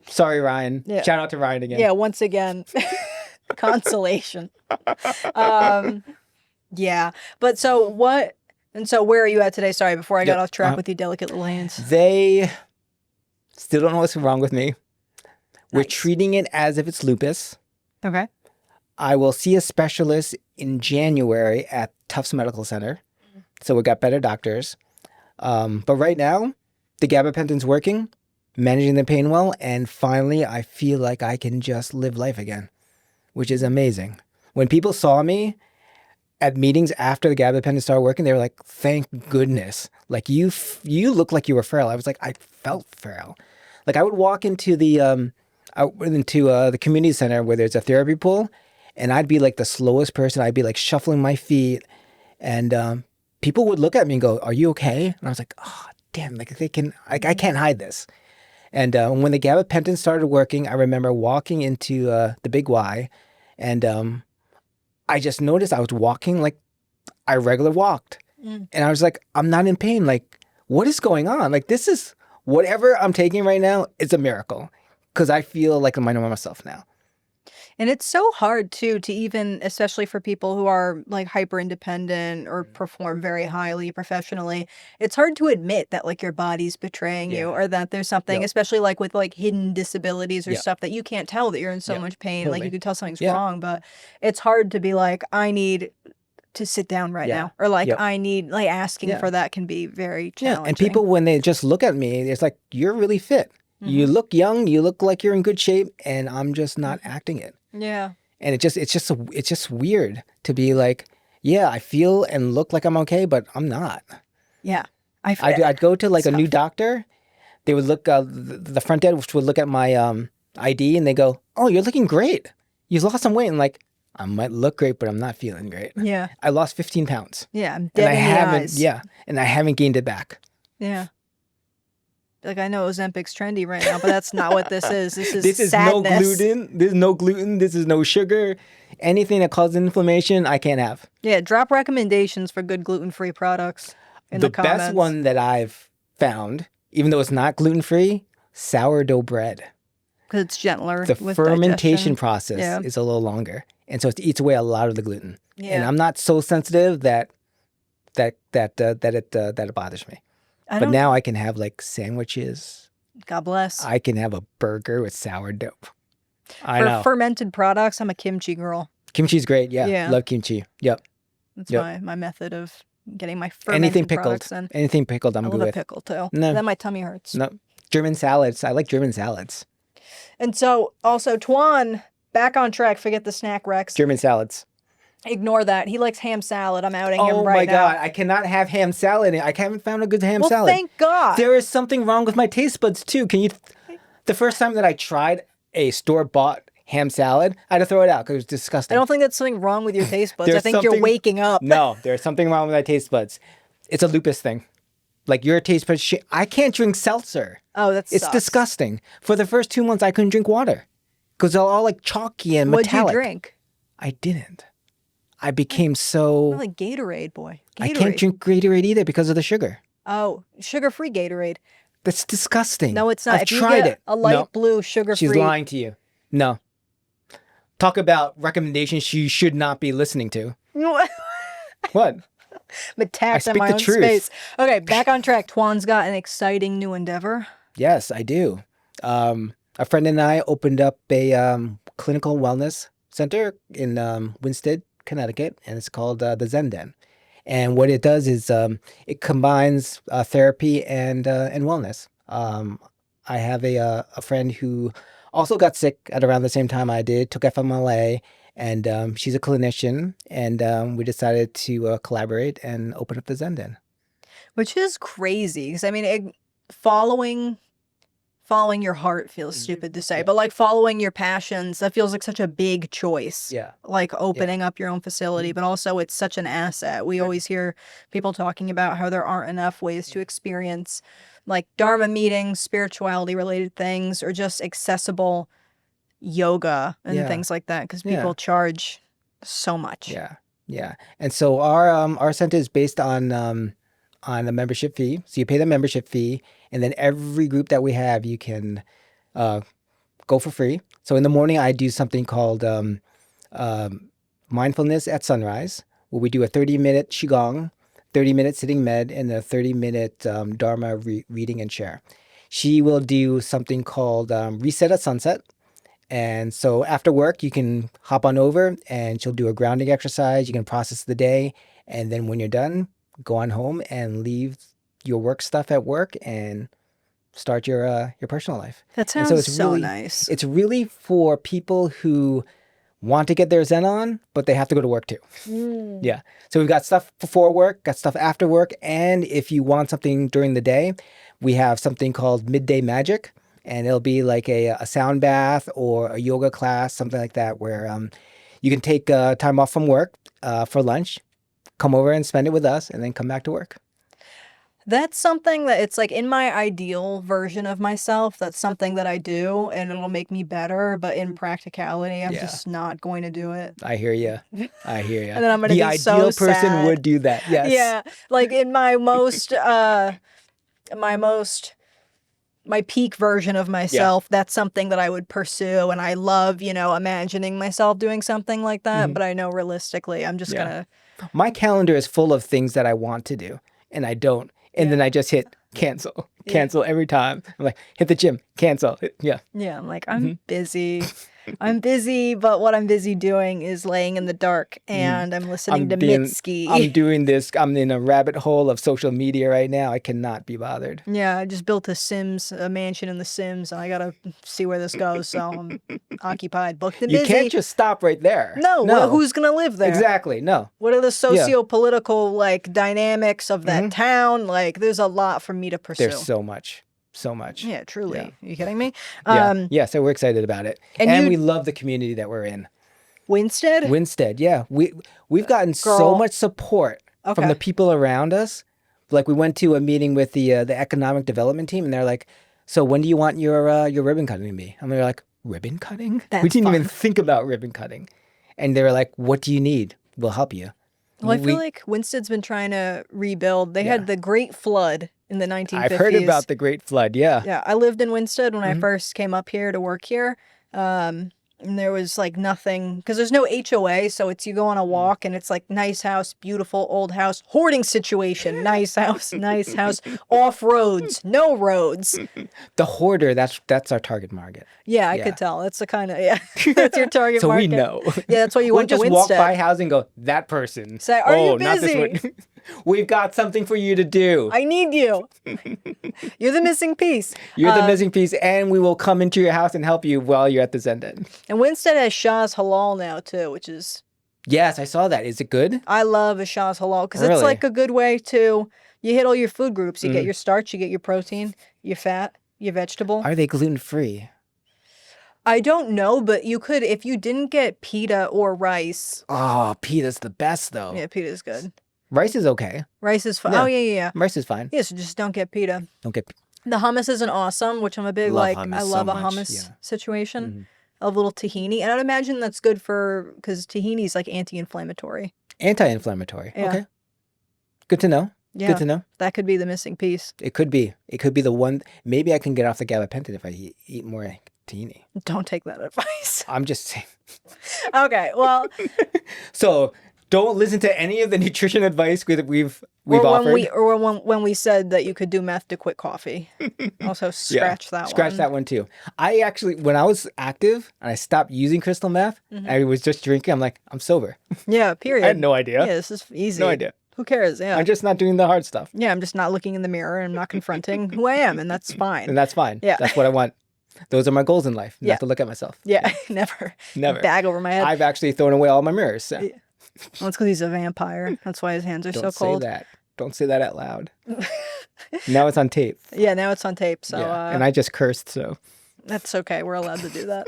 Sorry, Ryan. Shout out to Ryan again. Yeah, once again. Consolation. Yeah. But so what... And so where are you at today? Sorry, before I got off track with your delicate little hands. They still don't know what's wrong with me. We're treating it as if it's lupus. Okay. I will see a specialist in January at Tufts Medical Center. So we got better doctors. But right now, the gabapentin's working, managing the pain well, and finally I feel like I can just live life again, which is amazing. When people saw me at meetings after the gabapentin started working, they were like, thank goodness. Like, you look like you were feral. I was like, I felt feral. Like, I would walk into the community center where there's a therapy pool, and I'd be like the slowest person. I'd be like shuffling my feet, and people would look at me and go, "Are you okay?" And I was like, "Oh, damn! Like I can't hide this." And when the gabapentin started working, I remember walking into the Big Y, and I just noticed I was walking like I regularly walked, and I was like, "I'm not in pain. Like, what is going on? Like, this is whatever I'm taking right now. It's a miracle." Because I feel like I'm my normal self now. And it's so hard, too, to even, especially for people who are like hyper independent or perform very highly professionally, it's hard to admit that like your body's betraying you or that there's something, especially like with like hidden disabilities or stuff that you can't tell that you're in so much pain. Like you can tell something's wrong, but it's hard to be like, I need to sit down right now, or like I need, like asking for that can be very challenging. And people, when they just look at me, it's like, you're really fit. You look young, you look like you're in good shape, and I'm just not acting it. Yeah. And it's just weird to be like, yeah, I feel and look like I'm okay, but I'm not. Yeah. I'd go to like a new doctor. They would look, the front desk would look at my ID and they go, "Oh, you're looking great. You lost some weight." And like, I might look great, but I'm not feeling great. Yeah. I lost 15 pounds. Yeah. I'm dead in the eyes. Yeah. And I haven't gained it back. Yeah. Like, I know Ozempic's trendy right now, but that's not what this is. This is sadness. No gluten. There's no gluten. This is no sugar. Anything that causes inflammation, I can't have. Yeah, drop recommendations for good gluten-free products in the comments. The best one that I've found, even though it's not gluten-free, sourdough bread. Because it's gentler. The with fermentation process is a little longer. And so it eats away a lot of the gluten. Yeah. And I'm not so sensitive that it bothers me. But now I can have like sandwiches. God bless. I can have a burger with sourdough. For fermented products, I'm a kimchi girl. Kimchi's great. Yeah. Love kimchi. Yep. That's my method of getting my fermented products in. Anything pickled, I'm good with. I love a pickle too. No. Then my tummy hurts. No. German salads. I like German salads. And so also Thuan, back on track. Forget the snack Rex. German salads. Ignore that. He likes ham salad. I'm outing him right now. Oh my God. I cannot have ham salad. I haven't found a good ham salad. Thank God. There is something wrong with my taste buds too. The first time that I tried a store-bought ham salad, I had to throw it out because it was disgusting. I don't think that's something wrong with your taste buds. I think you're something- waking up. No, there's something wrong with my taste buds. It's a lupus thing. Like your taste buds, I can't drink seltzer. Oh, that's It's disgusting. For the first 2 months, I couldn't drink water because they're all like chalky and metallic. What'd you drink? I didn't. I became so... More like Gatorade, boy. Gatorade. I can't drink Gatorade either because of the sugar. Oh, sugar-free Gatorade. That's disgusting. No, it's not. I've If you tried get it. a light No. blue sugar-free... She's lying to you. No. Talk about recommendations she should not be listening to. What? I'm attacked I in speak my the own truth. space. Okay, back on track. Tuan's got an exciting new endeavor. Yes, I do. A friend and I opened up a clinical wellness center in Winsted, Connecticut, and it's called the Zen Den. And what it does is it combines therapy and wellness. I have a friend who also got sick at around the same time I did, took FMLA, and she's a clinician, and we decided to collaborate and open up the Zen Den. Which is crazy. Because, I mean, following your heart feels stupid to say, but like following your passions, that feels like such a big choice. Yeah. Like opening up your own facility, but also it's such an asset. We always hear people talking about how there aren't enough ways to experience like Dharma meetings, spirituality related things, or just accessible yoga and Yeah. things like that because Yeah. people charge so much. Yeah, yeah. And so our center is based on a membership fee. So you pay the membership fee, and then every group that we have, you can go for free. So in the morning, I do something called mindfulness at sunrise, where we do a 30-minute qigong, 30-minute sitting med, and a 30-minute Dharma reading and share. She will do something called reset at sunset. And so after work, you can hop on over and she'll do a grounding exercise. You can process the day. And then when you're done, go on home and leave your work stuff at work and start your personal life. That And sounds it's so really, nice. It's really for people who want to get their Zen on, but they have to go to work too. Yeah. So we've got stuff before work, got stuff after work. And if you want something during the day, we have something called Midday Magic. And it'll be like a sound bath or a yoga class, something like that, where you can take time off from work for lunch, come over and spend it with us, and then come back to work. That's something that it's like in my ideal version of myself, that's something that I do and it'll make me better. But in practicality, I'm just not going to do it. I hear you. I hear you. And then I'm going to the be so ideal person sad. would do that. Yes. Yeah. Like in my my peak version of myself, that's something that I would pursue. And I love, imagining myself doing something like that. But I know realistically, I'm just going to. My calendar is full of things that I want to do and I don't. And then I just hit cancel every time. I'm like, hit the gym, cancel. Yeah. Yeah. I'm like, I'm busy. I'm busy, but what I'm busy doing is laying in the dark and I'm listening to Mitski. I'm doing this. I'm in a rabbit hole of social media right now. I cannot be bothered. Yeah, I just built a mansion in The Sims, and I gotta see where this goes. So I'm occupied, booked and busy. You can't just stop right there. No. Well, who's gonna live there? Exactly. No. What are the socio-political dynamics of that town? Like, there's a lot for me to pursue. There's so much. So much. Yeah, truly. Yeah. Are you kidding me? Yeah, so we're excited about it. And we love the community that we're in. Winsted, yeah. We've gotten so much support from the people around us. Like we went to a meeting with the economic development team and they're like, so when do you want your ribbon cutting to be? And we were like, ribbon cutting? We didn't even think about ribbon cutting. And they were like, what do you need? We'll help you. Well, I feel like Winsted's been trying to rebuild. They had the Great Flood in the 1950s. I've heard about the Great Flood, yeah. Yeah, I lived in Winsted when I first came up here to work here. And there was nothing, because there's no HOA, so it's you go on a walk and it's like nice house, beautiful old house, hoarding situation, nice house, off roads, no roads. The hoarder, that's our target market. Yeah, I could tell. That's the kind of, that's your target so market. So we know. Yeah, that's why you went to Winstead. We'll just walk by housing and go, that person. Say, are you busy? Not this one. We've got something for you to do. I need you. You're the missing piece. You're the missing piece, and we will come into your house and help you while you're at the Zen Den. And Winstead has Shah's Halal now, too, which is... Yes, I saw that. Is it good? I love a Shah's Halal, because it's like a good way to... You hit all your food groups. You get your starch, you get your protein, your fat, your vegetable. Are they gluten-free? I don't know, but you could, if you didn't get pita or rice. Oh, pita's the best, though. Yeah, pita's good. Rice is okay. Rice is fine. Yeah. Oh, yeah. Rice is fine. Yeah, so just don't get pita. Don't get... The hummus isn't awesome, which I'm a big, Love like, hummus I love so a much, hummus yeah. situation. Mhm. A little tahini. And I'd imagine that's good for, because tahini is like anti-inflammatory. Anti-inflammatory. Yeah. Okay. Good to know. Yeah. Good to know. That could be the missing piece. It could be. It could be the one. Maybe I can get off the gabapentin if I eat more tahini. Don't take that advice. I'm just saying. Okay, well. So don't listen to any of the nutrition advice we've offered. When we said that you could do meth to quit coffee. Also scratch that one. Scratch that one too. I actually, when I was active and I stopped using crystal meth, I was just drinking. I'm like, I'm sober. Yeah, period. I had no idea. Yeah, this is easy. No idea. Who cares? Yeah. I'm just not doing the hard stuff. Yeah, I'm just not looking in the mirror and I'm not confronting who I am, and that's fine. And that's fine. Yeah. That's what I want. Those are my goals in life. Yeah. Not to look at myself. Yeah, never. Never. Bag over my head. I've actually thrown away all my mirrors. So. Yeah. Well, it's because he's a vampire. That's why his hands are so cold. Don't say that. Don't say that out loud. Now it's on tape. Yeah, now it's on tape. So, and I just cursed, so. That's okay. We're allowed to do that.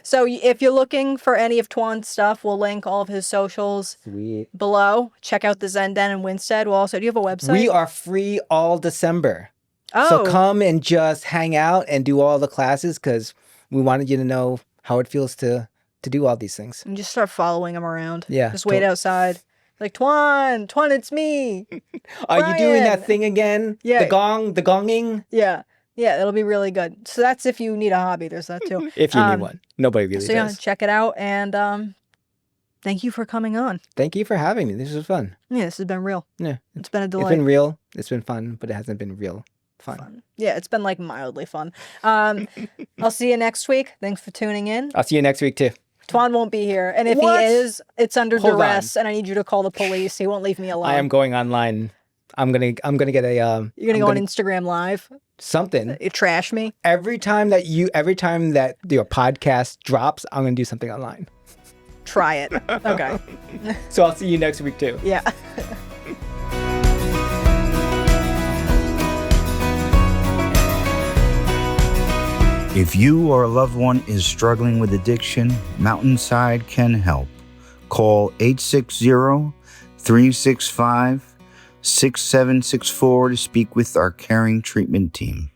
So if you're looking for any of Thuan's stuff, we'll link all of his socials below. Check out the Zen Den in Winstead. We'll also, do you have a website? We are free all December. Oh. So come and just hang out and do all the classes because we wanted you to know how it feels to do all these things. And just start following him around. Yeah. Just wait outside. Like, Thuan, it's me. Are you doing that thing again? Yeah. The gonging? Yeah. Yeah, it'll be really good. So that's if you need a hobby. There's that too. If you need one. Nobody really so does. Yeah, check it out. And thank you for coming on. Thank you for having me. This was fun. Yeah, this has been real. Yeah. It's been a delight. It's been real. It's been fun, but it hasn't been real fun. Yeah, it's been like mildly fun. I'll see you next week. Thanks for tuning in. I'll see you next week too. Thuan won't be here. And if he is, it's under duress and I need you to call the police. He won't leave me alone. I am going online. I'm gonna get a You're gonna go on Instagram Live? Something. You trash me? Every time that your podcast drops, I'm gonna do something online. Try it. Okay. So I'll see you next week too. Yeah. If you or a loved one is struggling with addiction, Mountainside can help. Call 860-365-6764 to speak with our caring treatment team.